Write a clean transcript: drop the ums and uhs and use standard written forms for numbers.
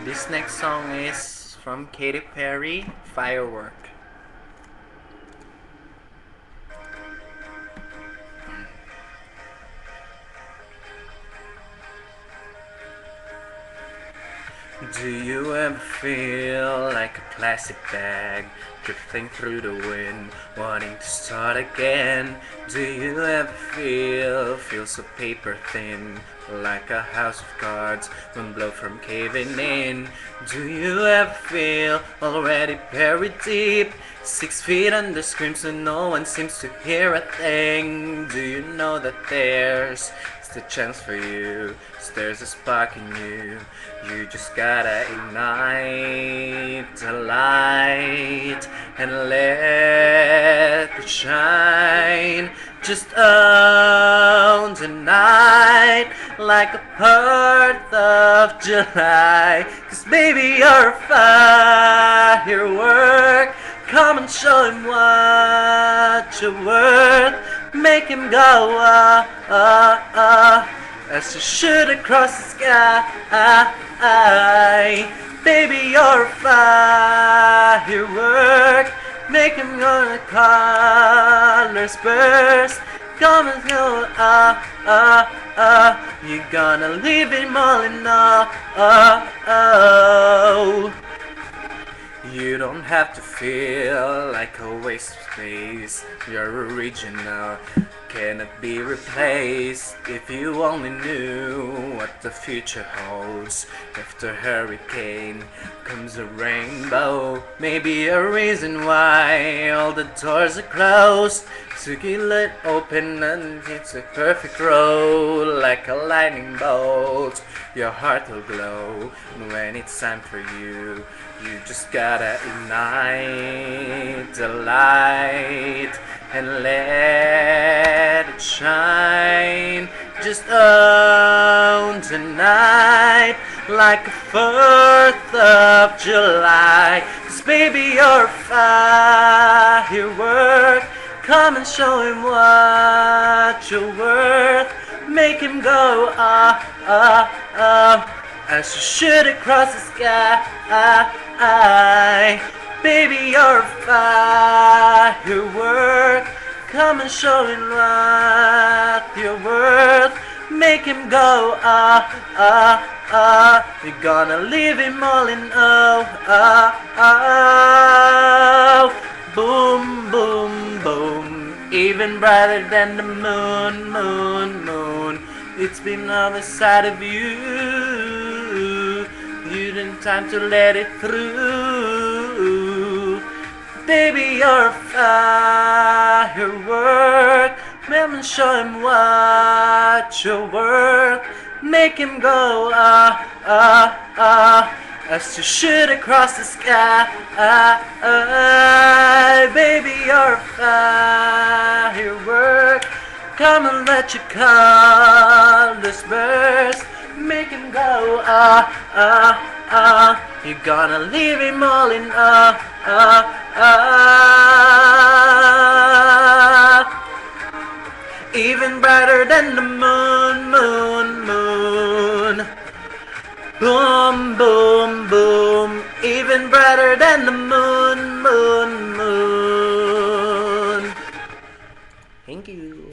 This next song is from Katy Perry, Firework. Do you ever feel like a plastic bag drifting through the wind, wanting to start again? Do you ever feel so paper thin, like a house of cards when blow from caving in? Do you ever feel already buried deep, 6 feet under screams and no one seems to hear a thing? Do you know that there's the chance for you? There's a spark in you. You just gotta ignite the light and let it shine. Just own the night like a 4th of July. 'Cause baby, you're a firework. Come and show him what you're worth. Make him go as you shoot across the sky. Baby, you're a firework. Make him go the colors burst. Come and go, you're gonna leave him all in awe. You don't have to feel like a waste of space. You're original, cannot be replaced. If you only knew what the future holds. After hurricane comes a rainbow. Maybe a reason why all the doors are closed. So you let open and it's a perfect road. Like a lightning bolt, your heart will glow. And when it's time for you, you just gotta ignite the light and let it shine. Just own tonight like a 4th of July. 'Cause baby, you're a firework. Come and show him what you're worth. Make him go as you shoot across the sky. Baby, you're a firework. Come and show him what you're worth. Make him go you're gonna leave him all in boom, boom, boom. Even brighter than the moon, moon, moon. It's been on the side of you. You didn't time to let it through. Baby, you're a firework. Come and show him what you're worth. Make him go as you shoot across the sky. Baby, you're a firework. Come and let your colors burst. Make him go you're gonna leave him all in even brighter than the moon, moon, moon. Boom, boom, boom. Even brighter than the moon, moon, moon. Thank you.